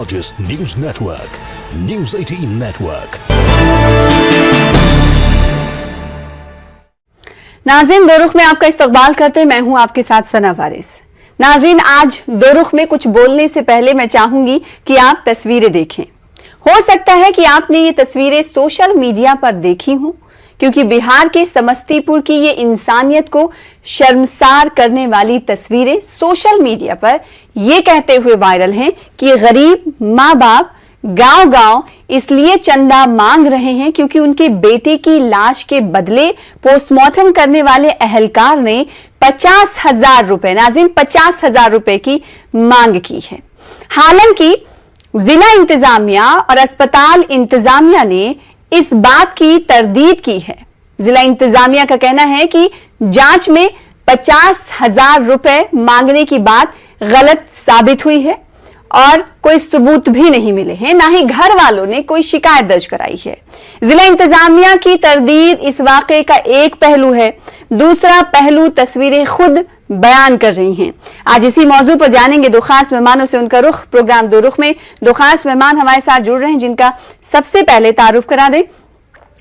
News network, news 18 network. नाज़रीन, दो रुख में आपका इस्तकबाल करते हैं। मैं हूं आपके साथ सना वारिस। नाज़रीन, आज दो रुख में कुछ बोलने से पहले मैं चाहूंगी कि आप तस्वीरें देखें। हो सकता है कि आपने ये तस्वीरें सोशल मीडिया पर देखी हों, क्योंकि बिहार के समस्तीपुर की ये इंसानियत को शर्मसार करने वाली तस्वीरें सोशल मीडिया पर ये कहते हुए वायरल हैं कि गरीब माँ बाप गांव-गांव इसलिए चंदा मांग रहे हैं क्योंकि उनके बेटे की लाश के बदले पोस्टमार्टम करने वाले अहलकार ने 50,000 रुपए, नाज़रीन 50,000 रुपए की मांग की है। हालांकि जिला इंतजामिया और अस्पताल इंतजामिया ने इस बात की तरदीद की है। जिला इंतजामिया का कहना है कि जांच में 50,000 रुपए मांगने की बात गलत साबित हुई है और कोई सबूत भी नहीं मिले हैं, ना ही घर वालों ने कोई शिकायत दर्ज कराई है। जिला इंतजामिया की तरदीद इस वाकये का एक पहलू है, दूसरा पहलू तस्वीरें खुद बयान कर रही हैं। आज इसी मौजू पर जानेंगे दो खास मेहमानों से उनका रुख। प्रोग्राम दो रुख में दो खास मेहमान हमारे साथ जुड़ रहे हैं, जिनका सबसे पहले तारुफ करा दें।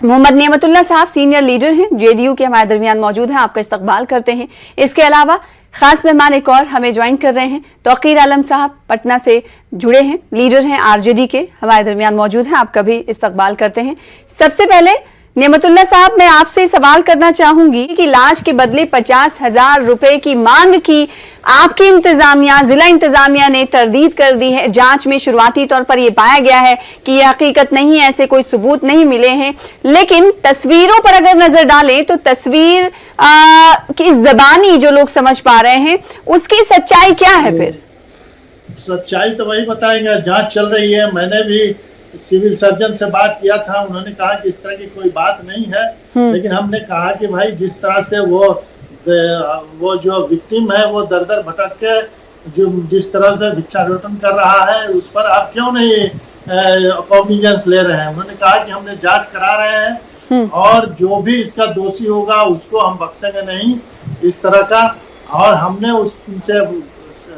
मोहम्मद नियमतुल्लाह साहब सीनियर लीडर हैं, जेडीयू के हमारे दरमियान मौजूद हैं, आपका इस्तकबाल करते हैं। इसके अलावा खास मेहमान एक और हमें ज्वाइन कर रहे हैं, तौकीर आलम साहब पटना से जुड़े हैं, लीडर हैं आरजेडी के, हमारे दरमियान मौजूद हैं, आपका भी इस्तकबाल करते हैं। सबसे पहले नियमतुल्लाह साहब, मैं आपसे सवाल करना चाहूंगी कि लाश के बदले 50,000 रुपए की मांग की आपकी इंतजामिया, जिला इंतजामिया ने तरदीद कर दी है। जांच में शुरुआती तौर पर यह पाया गया है कि यह हकीकत नहीं है, ऐसे कोई सबूत नहीं मिले हैं, लेकिन तस्वीरों पर अगर नजर डालें तो तस्वीर की जबानी जो लोग समझ पा रहे हैं उसकी सच्चाई क्या है? फिर सच्चाई तो वही बताएंगे, जांच चल रही है। मैंने भी सिविल सर्जन से बात किया था, उन्होंने कहा कि इस तरह की कोई बात नहीं है, लेकिन हमने कहा कि भाई जिस तरह से वो जो विक्टिम है वो दर दर भटक के जो जिस तरह से भिक्षाटन कर रहा है उस पर आप क्यों नहीं कॉग्निजेंस ले रहे हैं। उन्होंने कहा कि हमने जांच करा रहे हैं और जो भी इसका दोषी होगा उसको हम बख्शेंगे नहीं, इस तरह का। और हमने उनसे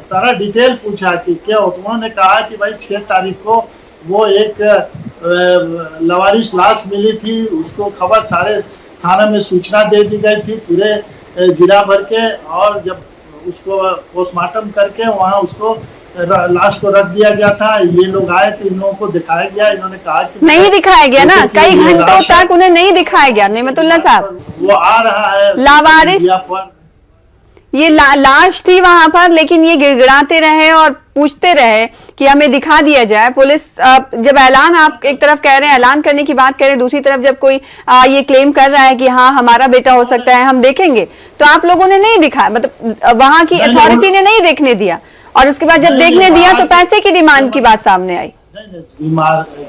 सारा डिटेल पूछा कि क्या, उन्होंने कहा कि भाई 6 तारीख को वो एक लवारिश लाश मिली थी, उसको खबर सारे थाना में सूचना दे दी गई थी पूरे जिला भर के, और जब उसको पोस्टमार्टम करके वहाँ उसको लाश को रख दिया गया था। ये लोग आए तो इन लोगों को दिखाया गया, इन्होंने कहा कि नहीं दिखाया गया ना, कई घंटों तक उन्हें नहीं दिखाया गया। नियमतुल्लाह साहब, वो आ रहा है लावारिस, ये लाश थी वहां पर, लेकिन ये गिड़गिड़ाते रहे और पूछते रहे कि हमें दिखा दिया जाए। पुलिस जब ऐलान, आप एक तरफ कह रहे हैं ऐलान करने की बात कह रहे हैं, दूसरी तरफ जब कोई ये क्लेम कर रहा है कि हाँ हमारा बेटा हो सकता है, हम देखेंगे, तो आप लोगों ने नहीं दिखाया, मतलब वहां की अथॉरिटी ने नहीं देखने दिया, और उसके बाद जब देखने दिया तो पैसे की डिमांड की बात सामने आई।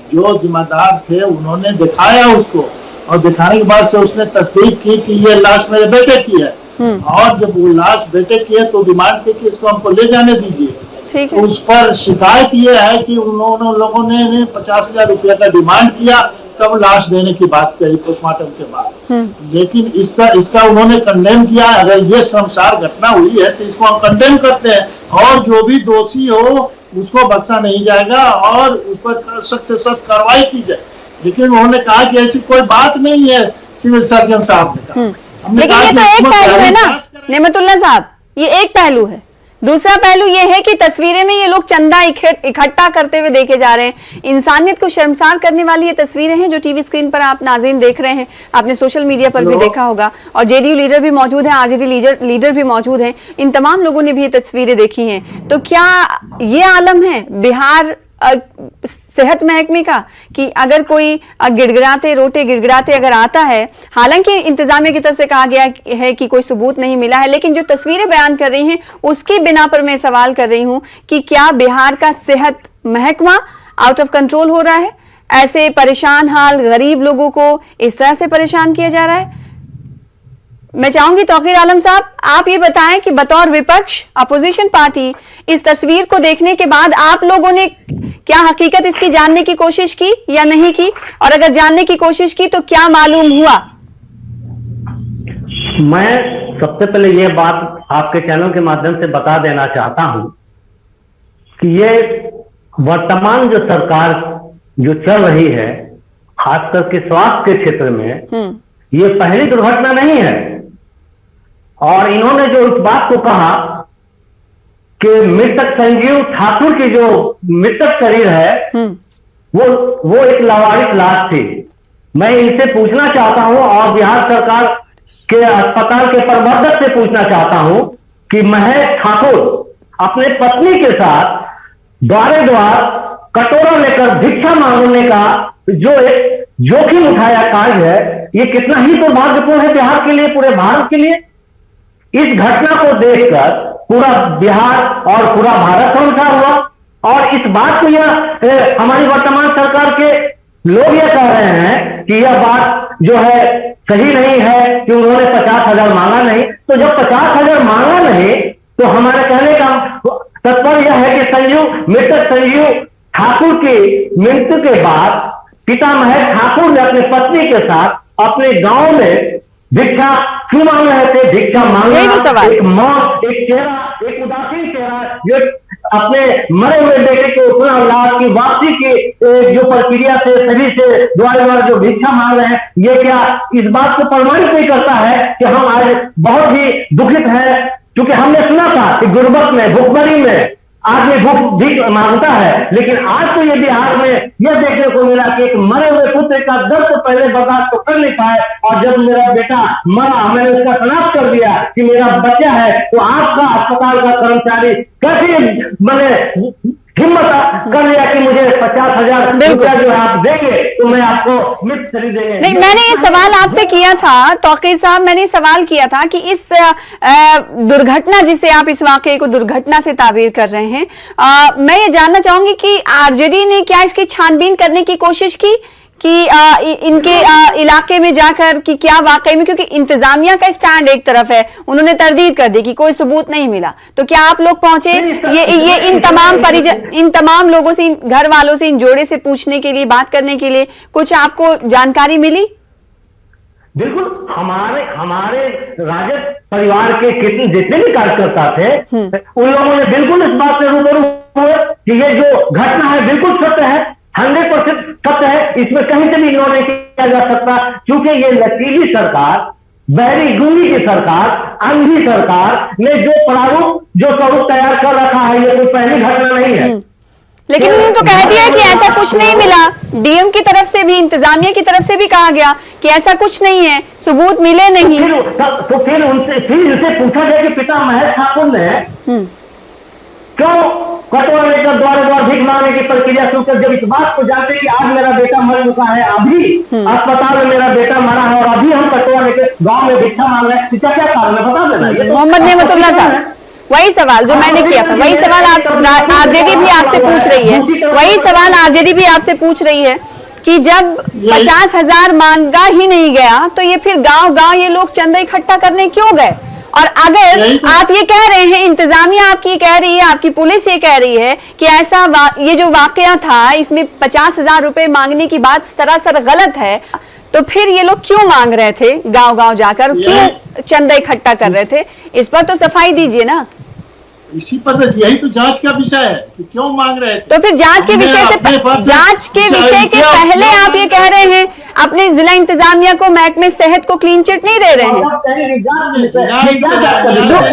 जो जिम्मेदार थे उन्होंने दिखाया उसको, और दिखाने के बाद से उसने तस्दीक की कि ये लाश मेरे बेटे की है, और जब वो लाश बेटे की है तो डिमांड की कि इसको हमको ले जाने दीजिए। ठीक है। उस पर शिकायत ये है कि उन लोगों ने 50,000 रुपया का डिमांड किया, तब लाश देने की बात कही पोस्टमार्टम के बाद। लेकिन इसका उन्होंने कंडेम किया। अगर ये शर्मसार घटना हुई है तो इसको हम कंडेम करते हैं, और जो भी दोषी हो उसको बख्शा नहीं जाएगा और उस पर सख्त से सख्त कार्रवाई की जाए। लेकिन उन्होंने कहा कि ऐसी कोई बात नहीं है, सिविल सर्जन साहब ने कहा। लेकिन ये तो एक पहलू है ना नियमतुल्लाह साहब, ये एक पहलू है। दूसरा पहलू ये है कि तस्वीरें में ये लोग चंदा इकट्ठा करते हुए देखे जा रहे हैं। इंसानियत को शर्मसार करने वाली ये तस्वीरें हैं जो टीवी स्क्रीन पर आप नाज़रीन देख रहे हैं, आपने सोशल मीडिया पर भी देखा होगा, और जेडीयू लीडर भी मौजूद हैं, आरजेडी लीडर भी मौजूद हैं, इन तमाम लोगों ने भी ये तस्वीरें देखी हैं। तो क्या ये आलम है बिहार सेहत महकमे का कि अगर कोई गिड़गिड़ाते अगर आता है, हालांकि इंतजामिया की तरफ से कहा गया है कि कोई सबूत नहीं मिला है, लेकिन जो तस्वीरें बयान कर रही हैं उसकी बिना पर मैं सवाल कर रही हूं कि क्या बिहार का सेहत महकमा आउट ऑफ कंट्रोल हो रहा है? ऐसे परेशान हाल गरीब लोगों को इस तरह से परेशान किया जा रहा है? मैं चाहूंगी तौकीर आलम साहब, आप ये बताएं कि बतौर विपक्ष, अपोजिशन पार्टी, इस तस्वीर को देखने के बाद आप लोगों ने क्या हकीकत इसकी जानने की कोशिश की या नहीं की, और अगर जानने की कोशिश की तो क्या मालूम हुआ? मैं सबसे पहले ये बात आपके चैनल के माध्यम से बता देना चाहता हूं कि ये वर्तमान जो सरकार जो चल रही है, खास करके स्वास्थ्य के क्षेत्र में, ये पहली दुर्घटना नहीं है। और इन्होंने जो इस बात को कहा कि मृतक संजीव ठाकुर की जो मृतक शरीर है वो एक लावारिस लाश थी। मैं इनसे पूछना चाहता हूं और बिहार सरकार के अस्पताल के प्रबंधक से पूछना चाहता हूं कि महेश ठाकुर अपने पत्नी के साथ द्वारे द्वार कटोरा लेकर भिक्षा मांगने का जो एक जोखिम उठाया कार्य है, ये कितना ही दुर्भाग्यपूर्ण है बिहार के लिए, पूरे भारत के लिए। इस घटना को देखकर पूरा बिहार और पूरा भारत शर्मसार हुआ। और इस बात को यह हमारी वर्तमान सरकार के लोग यह कह रहे हैं कि यह बात जो है सही नहीं है कि उन्होंने 50,000 मांगा नहीं। तो जब 50,000 मांगा नहीं तो हमारे कहने का तात्पर्य यह है कि मृतक संजीव ठाकुर की मृत्यु के बाद पिता महेश ठाकुर ने अपनी पत्नी के साथ अपने गांव में भिक्षा क्यों मांग रहे थे? भिक्षा मांगना एक मौत, एक चेहरा, एक उदासीन चेहरा जो अपने मरे हुए बेटे को पुनः लाश की वापसी की जो प्रक्रिया से सभी से द्वारा जो भिक्षा मांग रहे हैं, ये क्या इस बात को प्रमाणित नहीं करता है कि हम आज बहुत ही दुखित हैं? क्योंकि हमने सुना था कि गुर्बत में, भुखमरी में आदमी भीख मांगता है, लेकिन आज तो ये बिहार में यह देखने को मिला कि एक मरे हुए पुत्र का दर्द तो पहले बर्दाश्त तो कर नहीं पाए, और जब मेरा बेटा मरा मैंने उसका शनाख्त कर दिया कि मेरा बच्चा है, तो आपका अस्पताल का कर्मचारी कैसे मैंने हिम्मत कर लिया कि मुझे 50,000 रुपया जो आप देंगे तो मैं आपको मृत शरीर देंगे। नहीं, मैंने ये सवाल आपसे किया था तौकीर साहब, मैंने सवाल किया था कि इस दुर्घटना, जिसे आप इस वाकये को दुर्घटना से ताबीर कर रहे हैं, मैं ये जानना चाहूंगी कि आरजेडी ने क्या इसकी छानबीन करने की कोशिश की कि इनके इलाके में जाकर कि क्या वाकई में, क्योंकि इंतजामिया का स्टैंड एक तरफ है, उन्होंने तरदीद कर दी कि कोई सबूत नहीं मिला, तो क्या आप लोग पहुंचे ये इन तमाम परिजन, इन तमाम लोगों से, इन घर वालों से, इन जोड़े से पूछने के लिए, बात करने के लिए कुछ आपको जानकारी मिली? बिल्कुल, हमारे राजद परिवार के जितने भी कार्यकर्ता थे उन लोगों ने बिल्कुल इस बात से रूबरू हुए कि ये जो घटना है बिल्कुल सत्य है, 100% सत्य है, इसमें कहीं से भी इग्नोर नहीं किया जा सकता। क्योंकि ये लचीली सरकार, बहरी गूंगी की सरकार, अंधी सरकार ने जो प्रारूप, जो स्वरूप तैयार कर रखा है, ये कोई पहली घटना नहीं है। लेकिन उन्होंने तो कह दिया कि ऐसा कुछ नहीं मिला। डीएम की तरफ से भी, इंतजामिया की तरफ से भी कहा गया कि ऐसा कुछ नहीं है, सबूत मिले नहीं। तो फिर उनसे पूछा जाए कि पिता महेश ठाकुर ने क्यों कटोरा लेकर द्वार द्वार भीख मांगने की प्रक्रिया शुरू कर, जब इस बात को जानते कि आज मेरा बेटा मर चुका है, अभी अस्पताल में मेरा बेटा मरा है और अभी हम कटोरा लेकर गांव में भिक्षा मांग रहे हैं, क्या कारण है बता देना। मोहम्मद नेमतुल्लाह साहब, वही सवाल जो मैंने किया था, वही सवाल आरजेडी भी आपसे पूछ रही है, वही सवाल आरजेडी भी आपसे पूछ रही है कि जब 50,000 मांगा ही नहीं गया तो ये फिर गांव गांव ये लोग चंदा इकट्ठा करने क्यों गए? और अगर आप ये कह रहे हैं, इंतजामिया आपकी कह रही है, आपकी पुलिस ये कह रही है कि ऐसा ये जो वाकया था इसमें 50,000 रुपए मांगने की बात सरासर गलत है, तो फिर ये लोग क्यों मांग रहे थे गांव गांव जाकर, क्यों चंदा इकट्ठा कर रहे थे? इस पर तो सफाई दीजिए ना। इसी पर यही तो जांच का विषय है कि क्यों मांग रहे थे। तो फिर जांच के विषय के पहले आप ये कह रहे हैं अपने जिला इंतजामिया को, महकमे सेहत को क्लीन चिट नहीं दे रहे हैं।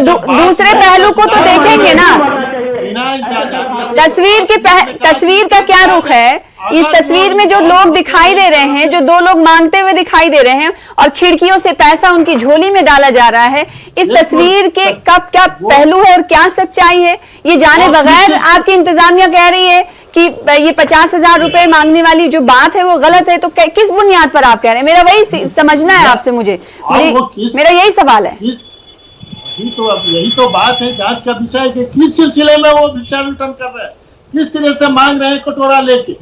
दूसरे पहलू को तो देखेंगे ना। तस्वीर का क्या रुख है? इस तस्वीर में जो लोग दिखाई दे रहे हैं, जो 2 लोग मांगते हुए दिखाई दे रहे हैं और खिड़कियों से पैसा उनकी झोली में डाला जा रहा है, इस तस्वीर के कब क्या पहलू है और क्या सच्चाई है, ये जाने बगैर आपकी इंतजामिया कह रही है कि ये 50,000 रुपए मांगने वाली जो बात है वो गलत है। तो किस बुनियाद पर आप कह रहे हैं? मेरा वही समझना है आपसे, मुझे मेरा यही सवाल है। यही तो बात है, जांच का विषय है कि किस सिलसिले में वो भिक्षा वितरण कर रहे हैं, किस तरह से मांग रहे हैं कटोरा लेके,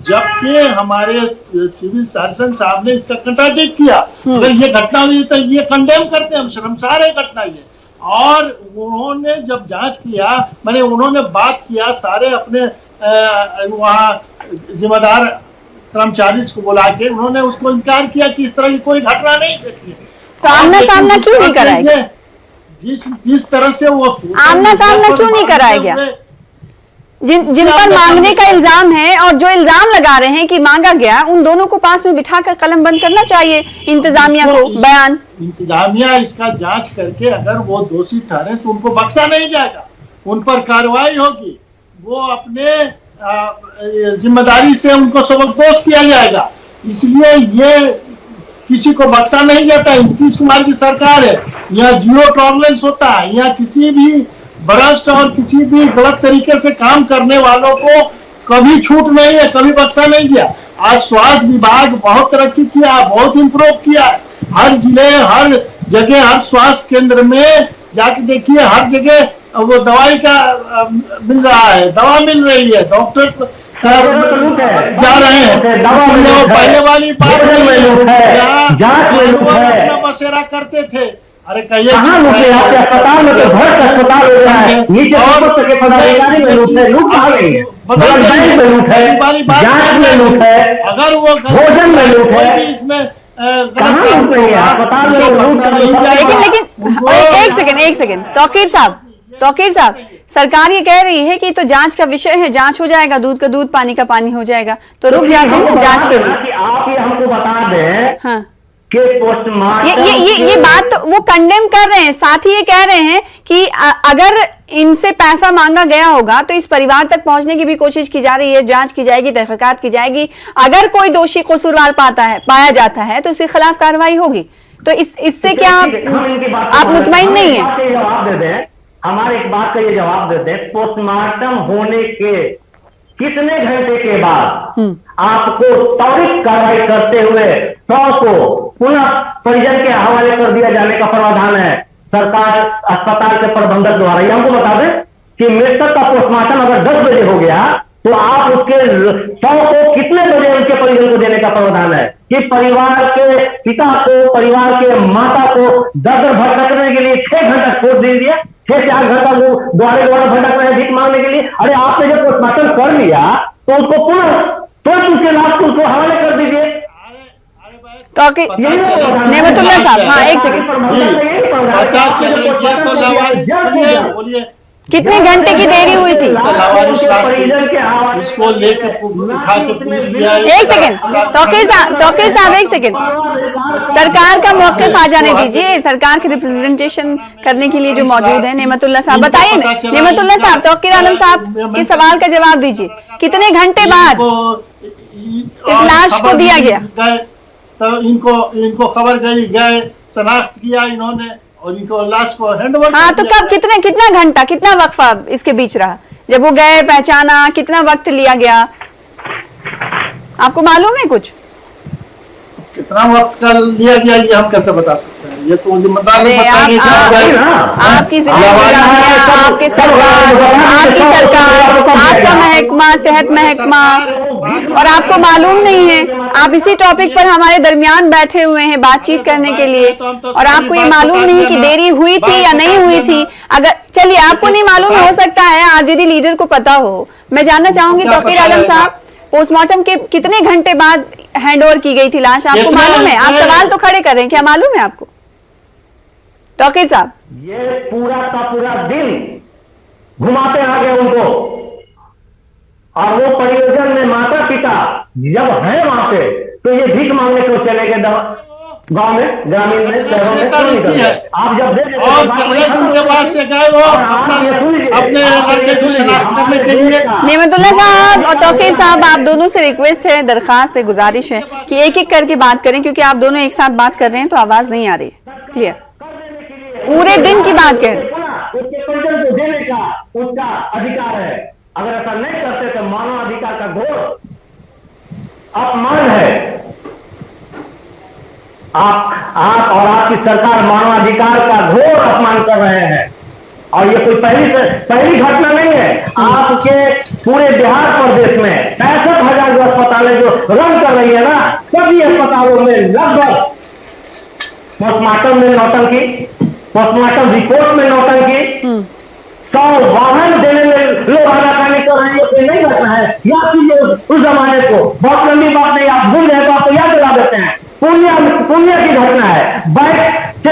जबकि हमारे सिविल सर्जन साहब ने इसका कंट्राडिक्ट किया। अगर ये घटना हुई तो ये कंडेम करते हैं, हम शर्मसार है घटना ये। और उन्होंने जब जांच किया, मैंने उन्होंने बात किया सारे अपने वहाँ जिम्मेदार कर्मचारी को बुला के, उन्होंने उसको इनकार किया कि इस तरह की कोई घटना नहीं देखी। तो आमना सामना क्यों नहीं कराया? जिस तरह से वो आमना सामना क्यों नहीं कराया गया? जिन पर मांगने का इल्जाम है और जो इल्जाम लगा रहे हैं कि मांगा गया, उन दोनों को पास में बिठाकर कलम बंद करना चाहिए इंतजामिया को। बयान इंतजामिया इसका जांच करके अगर वो दोषी ठहरे तो उनको बख्शा नहीं जाएगा, उन पर कार्रवाई होगी, वो अपने जिम्मेदारी से उनको सबकदोश किया जाएगा। इसलिए ये किसी को बख्शा नहीं जाता। नीतीश कुमार की सरकार है, यहाँ जीरो टॉलरेंस होता है, यहाँ किसी भी भ्रष्ट और किसी भी गलत तरीके से काम करने वालों को कभी छूट नहीं है, कभी बख्शा नहीं दिया। आज स्वास्थ्य विभाग बहुत तरक्की किया, बहुत इम्प्रूव किया। हर जिले, हर जगह, हर स्वास्थ्य केंद्र में जाके देखिए, हर जगह वो दवाई का मिल रहा है, दवा मिल रही है, डॉक्टर जा रहे हैं। पहले वाली बात अपना बसेरा करते थे। अरे कहिए अस्पताल में तो भ्रष्ट अस्पताल हो रहा है, नीचे पदाधिकारी में लूट है, लूट कहाँ गई है? बैंक में लूट है, जांच में लूट है, अगर वो भोजन में लूट है, इसमें अस्पताल में लेकिन एक सेकेंड तौकीर साहब, सरकार ये कह रही है कि तो जांच का विषय है, जांच हो जाएगा, दूध का दूध पानी का पानी हो जाएगा, तो रुक जाते हैं ना जांच के लिए। आप ये हमको बता दें, हाँ, पोस्टमार्टम ये बात तो वो कंडेम कर रहे हैं, साथ ही ये कह रहे हैं कि अगर इनसे पैसा मांगा गया होगा तो इस परिवार तक पहुंचने की भी कोशिश की जा रही है, जांच की जाएगी, तहकीकात की जाएगी। अगर कोई दोषी कसूरवार पाया जाता है तो उसके खिलाफ कार्रवाई होगी। तो इससे क्या आप मुतमईन नहीं है? जवाब दे दें, हमारे एक बात का ये जवाब दे दें, पोस्टमार्टम होने के कितने घंटे के बाद आपको त्वरित कार्रवाई करते हुए 100 को पुनः परिजन के हवाले कर दिया जाने का प्रावधान है सरकार अस्पताल के प्रबंधक द्वारा? ये हमको बता दें कि मृतक का पोस्टमार्टम अगर 10 बजे हो गया तो आप उसके 100 को कितने बजे उनके परिजन को देने का प्रावधान है कि परिवार के पिता को, परिवार के माता को दर भटकने के लिए 6 घंटा छोड़ दीजिए, 6 से 8 घंटा वो द्वारे भटक रहे हैं भीख मांगने के लिए। अरे आपने जब पोस्टमार्टम कर लिया तो उसको पुनः तो उसके लाश को उसको हवाले कर दीजिए। तो नेमतुल्लाह साहब, हाँ एक सेकंड, बोलिए कितने घंटे की देरी हुई थी? उसको लेकर उठा के पुलिस लिया। एक सेकंड तौकीर साहब एक सेकंड, सरकार का मौक़िफ़ आ जाने दीजिए, सरकार के रिप्रेजेंटेशन करने के लिए जो मौजूद है नेमतुल्लाह साहब, बताइए नेमतुल्लाह साहब, तौकीर आलम साहब के सवाल का जवाब दीजिए। कितने घंटे बाद इस लाश को दिया गया? तो इनको खबर गए, शनाख्त किया इन्होंने और इनको लाश को हैंडओवर। हाँ, तो कब, कितना घंटा, कितना वक्फा इसके बीच रहा? जब वो गए, पहचाना, कितना वक्त लिया गया, आपको मालूम है कुछ? कितना वक्त का लिया गया ये हम कैसे बता सकते हैं? ये तो जिम्मेदार आपकी आपकी सरकार, आपका महकमा, सेहत महकमा, और आपको मालूम नहीं है? आप इसी टॉपिक पर हमारे दरमियान बैठे हुए हैं बातचीत करने के लिए, और आपको ये मालूम नहीं कि देरी हुई थी या नहीं हुई थी? अगर चलिए आपको नहीं मालूम, हो सकता है आरजेडी लीडर को पता हो। मैं जानना चाहूंगी तौकीर आलम साहब, पोस्टमार्टम के कितने घंटे बाद हैंडओवर की गई थी लाश? आपको मालूम है? आप सवाल तो खड़े कर रहे हैं, क्या मालूम है आपको तौकीर साहब? ये पूरा का पूरा दिन घुमाते आ गए उनको, और वो परियोजन में माता पिता जब है वहां पे तो ये भीख मांगने को चले गए गांव में, ग्रामीण में, शहरों में क्यों नहीं करते? आप जब उनके पास से गए वो अपने लड़के को शनाख्त करने के लिए। नेमतुल्लाह साहब और तौकीर साहब, आप दोनों से रिक्वेस्ट है, दरखास्त है, गुजारिश है कि एक एक करके बात करें, क्योंकि आप दोनों एक साथ बात कर रहे हैं तो आवाज नहीं आ रही। क्लियर, पूरे दिन की बात कह रहे हैं। उसके परिजन को देने का उसका अधिकार है। अगर ऐसा नहीं करते तो मानव अधिकार का घोर अपमान है। आप और आपकी सरकार मानवाधिकार का घोर अपमान कर रहे हैं, और ये कोई पहली घटना नहीं है। आपके पूरे बिहार प्रदेश में 65,000 जो अस्पतालें जो रन कर रही है ना, सभी अस्पतालों में लगभग पोस्टमार्टम में नौटंकी, पोस्टमार्टम रिपोर्ट में नौटंकी, 100 वाहन देने में लोग आनाकानी कर रहे हैं। कोई नहीं घटना है, याद कीजिए उस जमाने को, बहुत लंबी बात नहीं, आप भूल जाए तो आपको याद दिला देते हैं। पुण्य की घटना है, बाइक से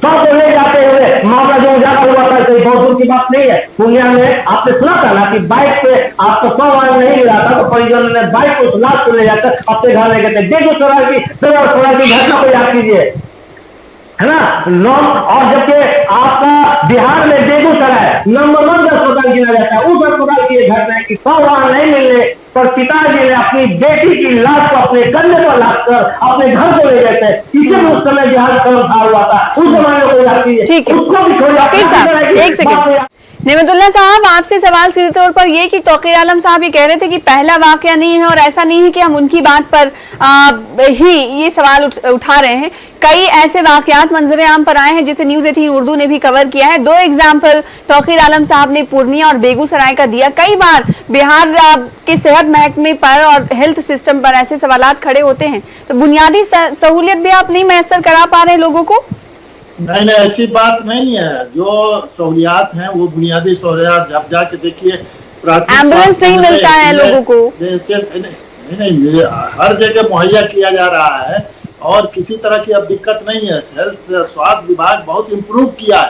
100 को ले जाते हुए मामला जो उजागर हुआ था बहुत दूर की बात नहीं है। पूर्णिया में आपने सुना था ना कि बाइक पे आपको 100 वाला नहीं मिला था तो परिजनों ने बाइक को लाश को ले जाकर अपने घर ले गए थे। बेगूसराय की घटना को याद कीजिए, है ना। और जबकि आपका बिहार में बेगूसराय नंबर 1 अस्पताल गिना जाता है, उस अस्पताल की घटना है कि 100 वाहन नहीं मिलने पर पिताजी ने अपनी बेटी की लाश को अपने कंधे पर लादकर अपने घर को ले गए थे। इसे उस समय बिहार कर्मचार हुआ था, उस जमाने को याद कीजिए। ठीक है, उसको भी छोड़िए। एक सेकंड नेमतुल्लाह साहब, आपसे सवाल सीधे तौर पर ये कि तौकीर आलम साहब ये कह रहे थे कि पहला वाकया नहीं है और ऐसा नहीं है कि हम उनकी बात पर ही ये सवाल उठा रहे हैं। कई ऐसे वाकयात मंजर आम पर आए हैं जिसे न्यूज़ 18 उर्दू ने भी कवर किया है। 2 एग्जाम्पल तौकीर आलम साहब ने पूर्णिया और बेगूसराय का दिया। कई बार बिहार के सेहत महकमे पर और हेल्थ सिस्टम पर ऐसे सवालात खड़े होते हैं, तो बुनियादी सहूलियत भी आप नहीं मैसर करा पा रहे लोगों को? नहीं, ऐसी बात नहीं है। जो सहूलियात हैं वो बुनियादी सहूलियात, जब जाके देखिए एम्बुलेंस नहीं मिलता है लोगों को, नहीं हर जगह मुहैया किया जा रहा है और किसी तरह की अब दिक्कत नहीं है। स्वास्थ्य विभाग बहुत इम्प्रूव किया है,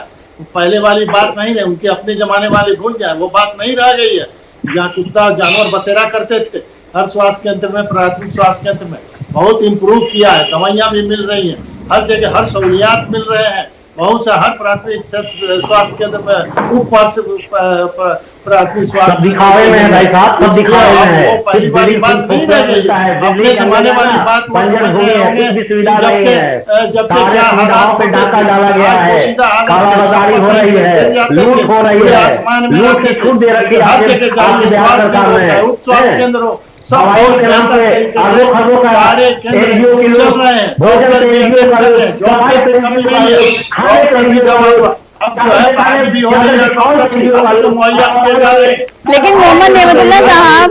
पहले वाली बात नहीं है। उनके अपने जमाने वाले भूल जाए, वो बात नहीं रह गई है। जहाँ कुत्ता जानवर बसेरा करते थे, हर स्वास्थ्य केंद्र में, प्राथमिक स्वास्थ्य केंद्र में बहुत इम्प्रूव किया है। दवाइयाँ भी मिल रही हैं, हर जगह हर सहूलियात मिल रहे हैं। बहुत सा हर प्राथमिक स्वास्थ्य केंद्र में प्राथमिक स्वास्थ्य दिखावे में है भाई साहब, सब दिखावे में है। वो पहली वाली बात नहीं रह गई है, अपने जमाने वाली बात वो समझ रहे होंगे। जबकि क्या हालात पे डाका डाला गया है, कालाबाजारी हो रही है, लूट हो रही है, आसमान में लूट की छूट दे रखी है हर जगह जाइए, स्वास्थ्य केंद्र हो, सब बहुत बेहतर तरीके से सारे केंद्र चल रहे हैं। जॉब पे कमी नहीं है, अब जो है बाहर भी हो रही है, डॉक्टर मुहैया किए जा रहे हैं। लेकिन मोहम्मद नेमतुल्लाह साहब,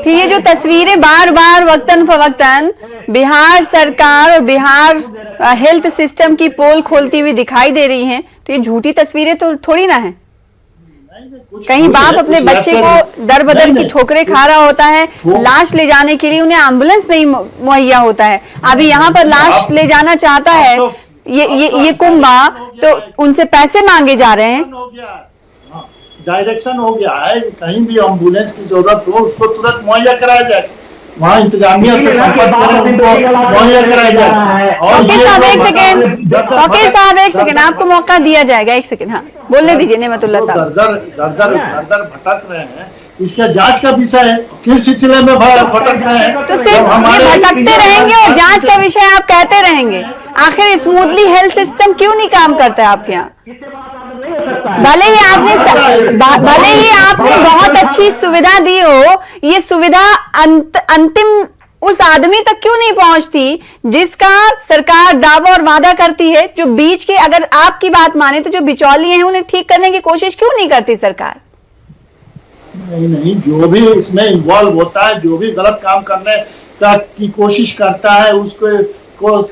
फिर ये जो तस्वीरें बार बार वक्तन फवक्तन बिहार सरकार और बिहार हेल्थ सिस्टम की पोल खोलती हुई दिखाई दे रही हैं, तो ये झूठी तस्वीरें तो थोड़ी ना है। कहीं बाप अपने बच्चे को दर बदर की ठोकरें खा रहा होता है, लाश ले जाने के लिए उन्हें एम्बुलेंस नहीं मुहैया होता है। अभी यहाँ पर लाश ले जाना चाहता है ये कुंभा, तो उनसे पैसे मांगे जा रहे हैं। डायरेक्शन हो गया है, कहीं भी एम्बुलेंस की जरूरत हो उसको तुरंत मुहैया कराया जाए, वहाँ इंतजामिया से संपर्क करें, उनको मुहैया कराया जाए। और वकील साहब एक सेकंड आपको मौका दिया जाएगा, एक सेकंड। हाँ, बोलने दीजिए नेमतुल्लाह साहब। दर भटक रहे हैं, इसका जांच का विषय है, किस सिलसिले में भटक रहे हैं। तो सिर्फ ये भटकते रहेंगे और जांच का विषय आप कहते रहेंगे। आखिर स्मूथली हेल्थ सिस्टम क्यों नहीं काम करता है आपके यहाँ? भले ही आपने बहुत अच्छी सुविधा दी हो, ये सुविधा अंतिम उस आदमी तक क्यों नहीं पहुंचती जिसका सरकार दावा और वादा करती है? जो बीच के, अगर आपकी बात माने तो जो बिचौलिए हैं उन्हें ठीक करने की कोशिश क्यों नहीं करती सरकार? नहीं, जो भी इसमें इन्वॉल्व होता है, जो भी गलत काम करने की कोशिश करता है, उसको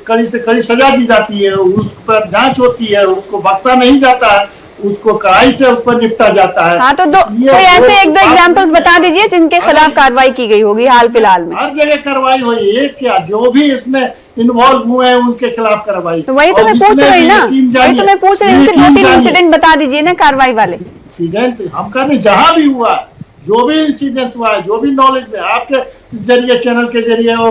कड़ी से कड़ी सजा दी जाती है, उस पर जांच होती है, उसको बख्शा नहीं जाता है, उसको कड़ाई से ऊपर निपटा जाता है। हाँ, तो कोई ऐसे 1-2 एग्जांपल्स बता दीजिए जिनके खिलाफ कार्रवाई की गई होगी हाल फिलहाल में। हर जगह कार्रवाई हुई है, क्या जो भी इसमें इन्वॉल्व हुए हैं उनके खिलाफ कार्रवाई। तो वही तो मैं पूछ रही ना, वही तो मैं पूछ रही हूँ, 2-3 इंसिडेंट बता दीजिए ना कार्रवाई वाले। इंसिडेंट हम कह रहे जहां भी हुआ, जो भी इंसिडेंट हुआ है, जो भी नॉलेज में आपके जरिए, चैनल के जरिए वो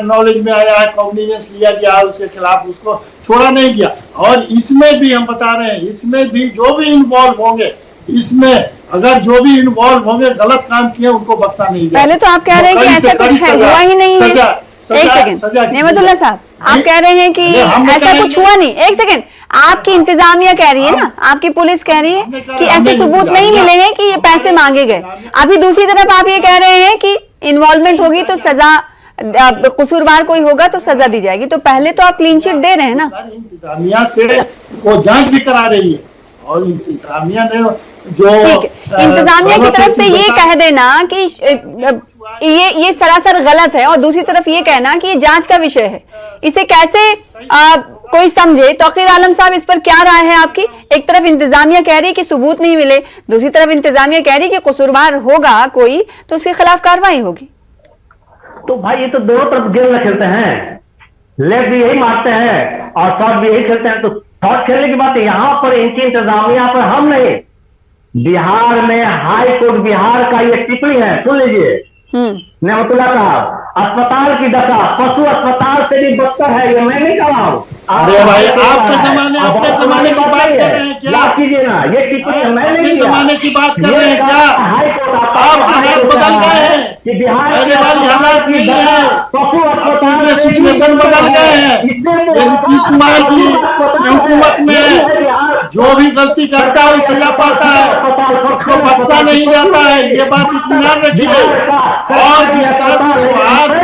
नॉलेज में आया है, कॉग्निजेंस लिया गया, उसके खिलाफ उसको छोड़ा नहीं गया। और इसमें भी हम बता रहे हैं, इसमें भी जो भी इन्वॉल्व होंगे, इसमें अगर जो भी इन्वॉल्व होंगे, गलत काम किए, उनको बख्शा नहीं गया। पहले तो आप कह रहे हैं कि ऐसा कुछ हुआ ही नहीं है। एक सेकंड नेमतुल्लाह साहब, आप कह रहे हैं कि ऐसा कुछ हुआ नहीं। एक सेकंड, आपकी इंतजामिया कह रही है ना, आपकी पुलिस कह रही है कि ऐसे सबूत नहीं मिले हैं कि ये पैसे मांगे गए। अभी दूसरी तरफ आप ये कह रहे हैं कि इन्वॉल्वमेंट होगी तो सजा, कसूरवार कोई होगा तो सजा दी जाएगी। तो पहले तो आप क्लीन चिट दे रहे हैं ना। इंतजामिया से वो जांच भी करा रही है और इंतजामिया ने जो ठीक है, इंतजामिया की तरफ से ये कह देना कि ये सरासर गलत है और दूसरी तरफ ये कहना कि ये जांच का विषय है, इसे कैसे कोई समझे? तौकीर आलम साहब, इस पर क्या राय है आपकी? एक तरफ इंतजामिया कह रही है कि सबूत नहीं मिले, दूसरी तरफ इंतजामिया कह रही है कि कसूरवार होगा कोई तो उसके खिलाफ कार्रवाई होगी। तो भाई ये तो दोनों तरफ गेम खेलते हैं, लेफ्ट भी यही मारते हैं और शॉर्ट भी यही खेलते हैं, तो शॉर्ट खेलने की बात है। यहाँ पर इनकी इंतजामिया पर हम नहीं, बिहार में हाई कोर्ट बिहार का ये टिप्पणी है, सुन लीजिए। नेमतुल्लाह साहब, अस्पताल की दशा पशु अस्पताल से भी बदतर है, ये मैं नहीं कहा हूँ। अरे भाई, आपके जमाने अपने जमाने की बात कर रहे हैं क्या? याद कीजिए ना, ये टिप्पणी मैं नहीं अपने किया। जमाने की बात कर रहे हैं क्या? हाईकोर्ट अब हालात बदल गए हैं कि बिहार पहले वाली हालात नहीं है, पशु अस्पताल सिचुएशन बदल गए हैं। नीतीश कुमार की हुकूमत में जो भी गलती करता है वो सजा पाता है, उसको बख्शा नहीं जाता है, ये बात इत्मीनान रखिए। और जिस तरह से स्वास्थ्य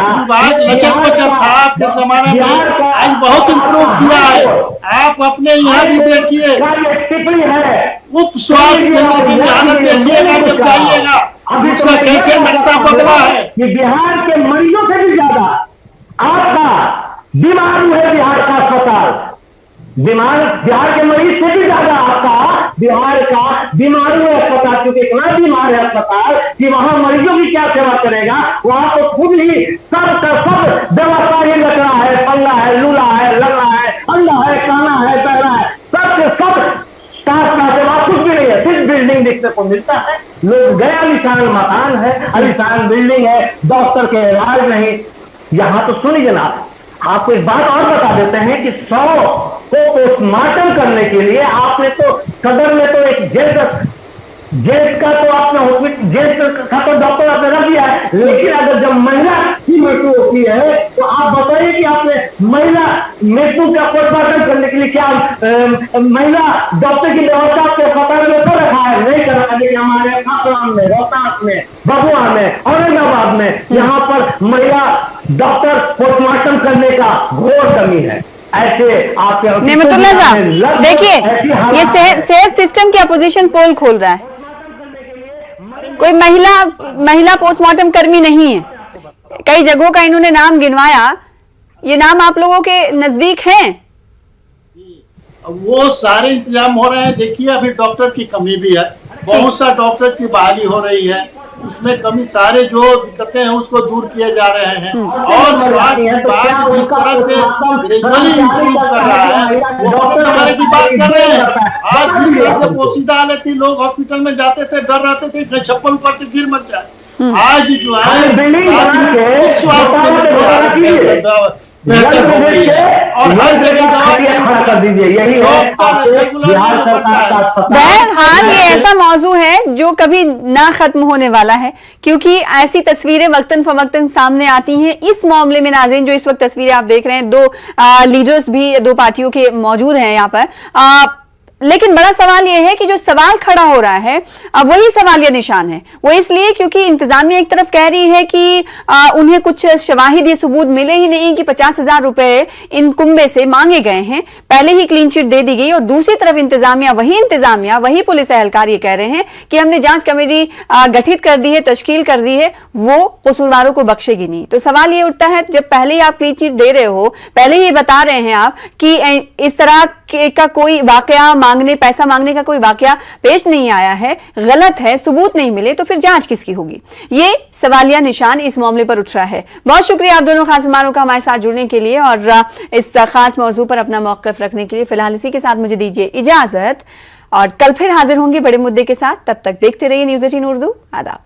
विभाग लचक पचक था आपके जमाने में, आज बहुत इम्प्रूव किया है। आप अपने यहाँ भी देखिए, उप स्वास्थ्य केंद्र की हालत देखिएगा जब जाइएगा, उसका कैसे नक्शा बदला है। कि बिहार के मरीजों से भी ज्यादा आपका बीमारू है बिहार का अस्पताल, बिहार के मरीज से भी ज्यादा आपका बिहार का बीमारू है अस्पताल, क्योंकि इतना बीमार है अस्पताल कि वहां मरीजों की क्या सेवा करेगा। वहां तो खुद ही सब का सब व्यवस्था ही लग रहा है, पंगा है, लूला है, लग रहा है, अंधा है, काना है, बहरा है, सबके सब स्टाफ का सेवा कुछ भी नहीं है, सिर्फ बिल्डिंग देखने को मिलता है। लोग गए, आलिशान मकान है, आलिशान बिल्डिंग है, डॉक्टर के इलाज नहीं। यहाँ तो सुनिए जनाब, आपको एक बात और बता देते हैं कि 100 को पोस्टमार्टम करने के लिए आपने तो सदर में तो एक जेल का तो आपने हॉस्पिटल जेल का तो डॉक्टर आपने रख दिया है, लेकिन अगर जब महिला की मृत्यु होती है तो आप बताइए कि आपने महिला मृत्यु का पोस्टमार्टम करने के लिए क्या महिला डॉक्टर की व्यवस्था आपके अस्पताल में तो रखा है? नहीं कर रहा। लेकिन हमारे खासराम में, रोहतास में, भभुआ में, औरंगाबाद में यहाँ पर महिला डॉक्टर पोस्टमार्टम करने का घोर कमी है। ऐसे आपके नेमतुल्लाह साहब देखिए, ये सेहत सिस्टम की अपोजिशन पोल खोल रहा है, कोई महिला पोस्टमार्टम कर्मी नहीं है। कई जगहों का इन्होंने नाम गिनवाया, ये नाम आप लोगों के नजदीक हैं? वो सारे इंतजाम हो रहे हैं। देखिए, अभी डॉक्टर की कमी भी है, बहुत सा डॉक्टर की बहाली हो रही है, उसमें कमी सारे जो दिक्कतें हैं उसको दूर किए जा रहे हैं। और स्वास्थ्य विभाग जिस तरह से ग्रेजुअली इम्प्रूव कर रहा है, वो अपने जमाने की बात कर रहे हैं। आज जिस तरह से पोशीदा हालत थी, लोग हॉस्पिटल में जाते थे, डर रहते थे कहीं छप्पर ऊपर से गिर मत जाए। आज जो है स्वास्थ्य बेहतर हो गई है और हर जगह दवा कर दीजिए। यही है बिहार सरकार का। बहरहाल ये ऐसा मौजू है जो कभी ना खत्म होने वाला है, क्योंकि ऐसी तस्वीरें वक्तन फवक्तन सामने आती हैं। इस मामले में नाज़रीन, जो इस वक्त तस्वीरें आप देख रहे हैं, दो लीडर्स भी दो पार्टियों के मौजूद हैं यहाँ पर। लेकिन बड़ा सवाल यह है कि जो सवाल खड़ा हो रहा है अब वही सवालिया निशान है। वो इसलिए क्योंकि इंतजामिया एक तरफ कह रही है कि उन्हें कुछ शवाहिद या सबूत मिले ही नहीं कि 50,000 रुपए इन कुंबे से मांगे गए हैं, पहले ही क्लीन चिट दे दी गई। और दूसरी तरफ इंतजामिया वही पुलिस एहलकार ये कह रहे हैं कि हमने जांच कमेटी गठित कर दी है, तश्कील कर दी है, वो कसूरवारों को बख्शेगी नहीं। तो सवाल ये उठता है, जब पहले ही आप क्लीन चिट दे रहे हो, पहले ही बता रहे हैं आप कि इस तरह का कोई वाकया पैसा मांगने का कोई वाकया पेश नहीं आया है, गलत है, सबूत नहीं मिले, तो फिर जांच किसकी होगी? ये सवालिया निशान इस मामले पर उठ रहा है। बहुत शुक्रिया आप दोनों खास मेहमानों का हमारे साथ जुड़ने के लिए और इस खास मौजू पर अपना मौक़िफ़ रखने के लिए। फिलहाल इसी के साथ मुझे दीजिए इजाजत और कल फिर हाजिर होंगे बड़े मुद्दे के साथ। तब तक देखते रहिए न्यूज़ 18 उर्दू। आदाब।